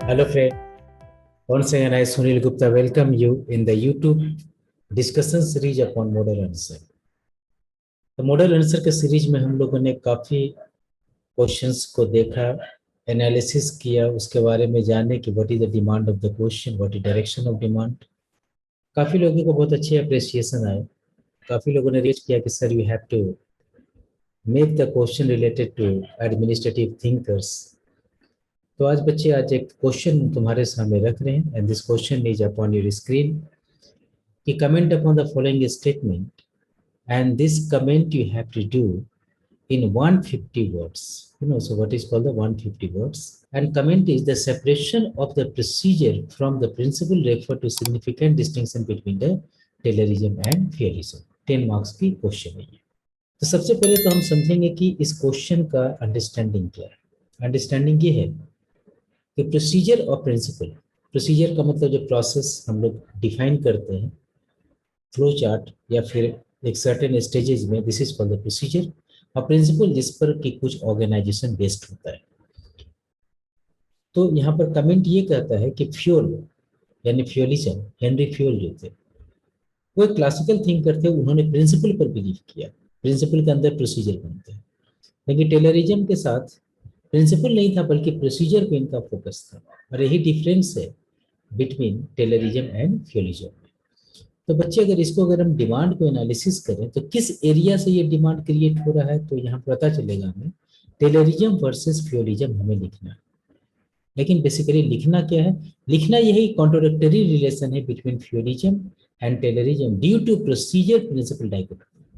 Hello friend, once again I Sunil Gupta welcome you in the YouTube discussion series upon model answer. तो model answer के series में हम लोगों ने काफी क्वेश्चंस को देखा, एनालिसिस किया, उसके बारे में जाने कि what is the demand of the question, what is direction of demand. काफी लोगों को बहुत अच्छे अप्रिसिएशन आए। काफी लोगों ने रिक्वेस्ट किया कि sir you have to make the question related to administrative thinkers. तो आज बच्चे आज एक क्वेश्चन तुम्हारे सामने रख रहे हैं and this question is upon your screen कि comment upon the following statement and this comment you have to do in 150 words. So what is called the 150 words? And comment is the separation of the procedure from the principle refer to significant distinction between the Taylorism and Fieldism. 10 marks की question है ये। तो सबसे पहले तो हम समझेंगे कि इस क्वेश्चन का अंडरस्टैंडिंग क्या है। अंडरस्टैंडिंग ये है कि प्रोसीजर और प्रिंसिपल, प्रोसीजर का मतलब जो प्रोसेस हम लोग डिफाइन करते हैं, फ्लो चार्ट या फिर एक सर्टेन स्टेजेस में, this is called the procedure. और प्रिंसिपल जिस पर कि कुछ ऑर्गेनाइजेशन बेस्ड होता है। तो यहाँ पर कमेंट ये कहता है कि फ्यूल यानी फ्यूलिज्म, हेनरी फ्यूल जो थे वो एक क्लासिकल थिंकर थे, उन्होंने प्रिंसिपल पर बिलीव किया, प्रिंसिपल के अंदर प्रोसीजर बनते हैं। लेकिन टेलरिज्म के साथ प्रिंसिपल नहीं था बल्कि प्रोसीजर पे इनका फोकस था, और यही डिफरेंस है बिटवीन टेलरिज्म एंड फ्यूलिज्म। तो बच्चे अगर हम डिमांड को एनालिसिस करें तो किस एरिया से ये डिमांड क्रिएट हो रहा है, तो यहाँ पता चलेगा हमें टेलरिज्म वर्सेस फ्यूलिज्म हमें लिखना है। लेकिन बेसिकली लिखना क्या है, लिखना यही कॉन्ट्रोडक्टरी रिलेशन है between feudalism and Taylorism due to procedure principle dichotomy.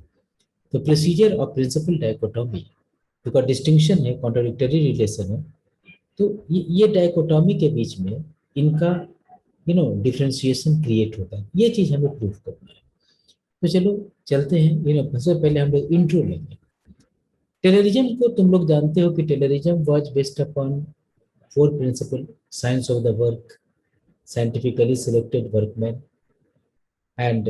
तो प्रोसीजर और प्रिंसिपल डाइकोटोमी का डिस्टिंक्शन है, कॉन्ट्रोडक्टरी रिलेशन है। तो ये डाइकोटोमी के बीच में इनका डिफरेंशिएशन क्रिएट होता है, ये चीज हमें प्रूव करना है। तो चलो चलते हैं। सबसे पहले हम लोग इंट्रो लेंगे। टेलरिज्म को तुम लोग जानते हो कि Taylorism was based upon 4 principle: science of the work, scientifically selected workman, and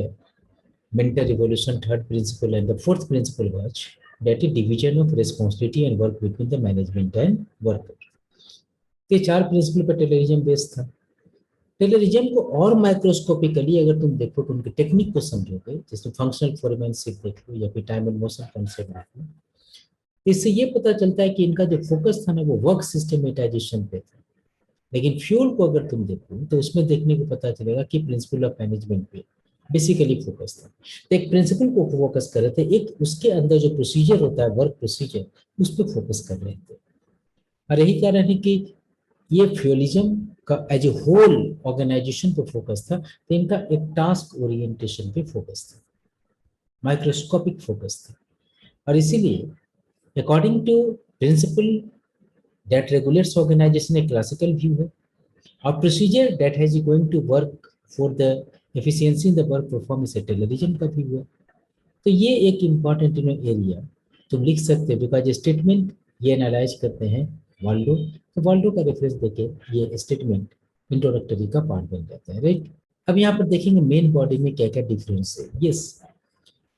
mental evolution, third principle, and the fourth principle was that is division of responsibility and work between the management and worker। ये 4 principal पर Taylorism based था। Taylorism को और microscopically अगर तुम देखो तो उनके टेक्निक को समझोगे, जैसे फंक्शनल फोरमैनशिप देख लो या फिर टाइम एंड मोशन कॉन्सेप्ट देख लो, इससे ये पता चलता है कि इनका जो फोकस था ना वो वर्क सिस्टमेटाइजेशन पे था। लेकिन फ्यूल को अगर तुम देखो तो उसमें देखने को पता चलेगा कि प्रिंसिपल ऑफ मैनेजमेंट पे बेसिकली फोकस था। तो एक प्रिंसिपल को फोकस कर रहे थे, एक उसके अंदर जो प्रोसीजर होता है वर्क प्रोसीजर, उस पर फोकस कर रहे थे। और यही कारण है कि ये फ्यूलिज्म का एज ए होल ऑर्गेनाइजेशन पे फोकस था, तो इनका एक टास्क ओरिएंटेशन पे फोकस था, माइक्रोस्कोपिक फोकस था। और इसीलिए according to principle that regulates organisation एक क्लासिकल व्यू है, और procedure that has going to work for the efficiency in the work performance Taylorism का व्यू है। तो ये एक इंपॉर्टेंट एरिया तुम लिख सकते हो, बिकॉज स्टेटमेंट ये एनालाइज करते हैं वाल्डो, तो वाल्डो का रेफरेंस देके ये स्टेटमेंट इंट्रोडक्टरी का पार्ट बन जाता है, राइट। अब यहाँ पर देखेंगे मेन बॉडी में क्या क्या डिफरेंस है। यस,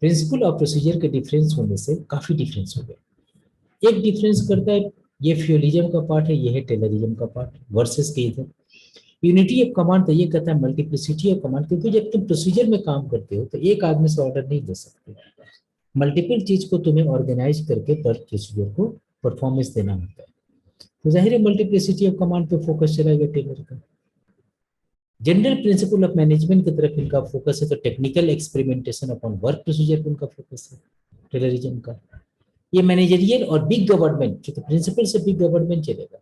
प्रिंसिपल और प्रोसीजर के डिफरेंस होने से काफी डिफरेंस हो गए। एक डिफरेंस करता है, ये फ्यूलिज्म का पार्ट है, ये है टेलरिज्म का पार्ट वर्सेस के इधर यूनिटी ऑफ कमांड, तो ये कहता है मल्टीप्लिसिटी ऑफ कमांड, क्योंकि जब तुम प्रोसीजर में काम करते हो तो एक आदमी से ऑर्डर नहीं दे सकते, मल्टीपल चीज को तुम्हें ऑर्गेनाइज करके पर प्रोसीजर को परफॉर्मेंस देना होता है। तो जाहिर है मल्टीप्लिसिटी ऑफ कमांड पे फोकस चलाएगा टेलर का। जनरल प्रिंसिपल ऑफ मैनेजमेंट की तरफ इनका फोकस है, तो technical experimentation upon work procedure पे उनका फोकस है टेलरिज्म का। ये मैनेजरियल और बिग गवर्नमेंट, क्योंकि प्रिंसिपल से बिग गवर्नमेंट चलेगा,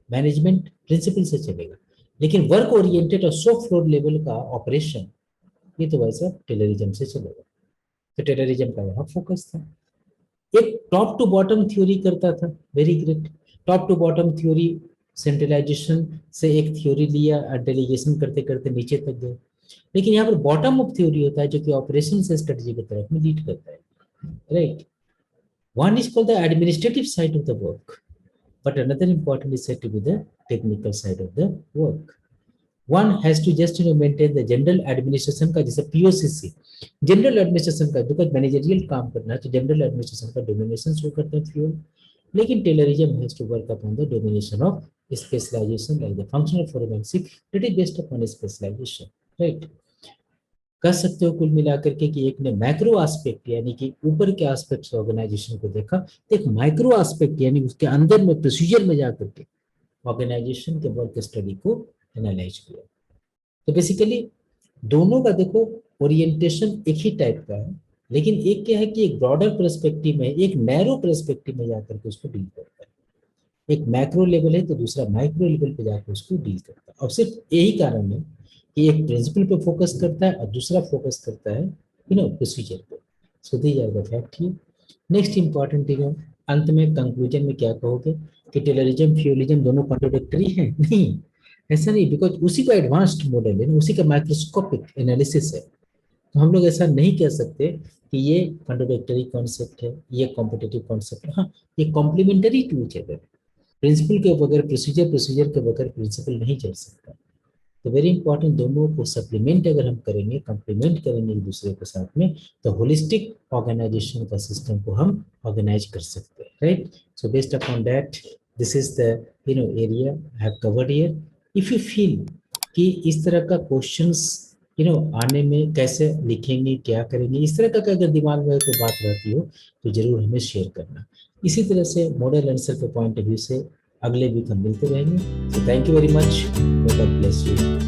मैनेजमेंट प्रिंसिपल से चलेगा, लेकिन वर्क ओरिएंटेड और सॉफ्ट फ्लोर लेवल का ऑपरेशन ये तो वैसा टेलरिज्म से चलेगा। तो टेलरिज्म का यहाँ फोकस था। एक टॉप टू बॉटम थ्योरी करता था, very great. Top to bottom theory, centralisation से एक थ्योरी लिया और डेलीगेशन करते करते नीचे तक गए। लेकिन यहाँ पर बॉटम अप थ्योरी होता है जो कि ऑपरेशन से स्ट्रेटजी की तरफ में लीड करता है, right. One is called the administrative side of the work, but another important is said to be the technical side of the work. One has to just maintain the general administration का, जैसे POCC general administration का, because managerial काम करना है तो general administration का domination show करते हैं फ्यूल। लेकिन Taylorism has to work upon the domination of specialisation like the functional forensic that is based upon specialisation, right. कह सकते हो कुल मिलाकर के कि एक ने मैक्रो एस्पेक्ट यानी कि ऊपर के एस्पेक्ट्स ऑर्गेनाइजेशन को देखा, तो एक माइक्रो एस्पेक्ट यानी उसके अंदर में प्रोसीजर में जाकर के ऑर्गेनाइजेशन के वर्क स्टडी को एनालाइज किया। तो बेसिकली दोनों का देखो ओरिएंटेशन एक ही टाइप का है, लेकिन एक क्या है कि एक ब्रॉडर पर्सपेक्टिव में, एक नैरो पर्सपेक्टिव में जाकर के उसको डील करता है। एक मैक्रो लेवल है तो दूसरा माइक्रो लेवल पे जाकर उसको डील करता है। और सिर्फ यही कारण है कि एक प्रिंसिपल पे फोकस करता है और दूसरा फोकस करता है प्रोसीजर पे। So these are the fact here. Next important है, अंत में कंक्लूजन में क्या कहोगे कि टेलरिज्म फ्यूलिज्म दोनों कॉन्ट्रोडिक्टरी है? नहीं, ऐसा नहीं, बिकॉज उसी का एडवांस्ड मॉडल है, उसी का माइक्रोस्कोपिक एनालिसिस है। तो हम लोग ऐसा नहीं कह सकते कि ये कॉन्ट्रोडिक्टरी कॉन्सेप्ट है, ये कॉम्पिटिटिव कॉन्सेप्ट है। हाँ, ये complementary to each other. Principle के बगैर प्रोसीजर, प्रोसीजर के बगैर प्रिंसिपल नहीं चल सकता। तो वेरी इंपॉर्टेंट, दोनों को सप्लीमेंट अगर हम करेंगे, कंप्लीमेंट करेंगे एक दूसरे के साथ में, तो होलिस्टिक ऑर्गेनाइजेशन का सिस्टम को हम ऑर्गेनाइज कर सकते हैं, right. So based upon that this is the area I have covered here. If you feel कि इस तरह का क्वेश्चंस आने में कैसे लिखेंगे, क्या करेंगे, इस तरह का अगर दिमाग में कोई बात रहती हो तो जरूर हमें शेयर करना। इसी तरह से मॉडल आंसर के पॉइंट ऑफ व्यू से अगले वीक हम मिलते रहेंगे। So thank you very much, God bless you.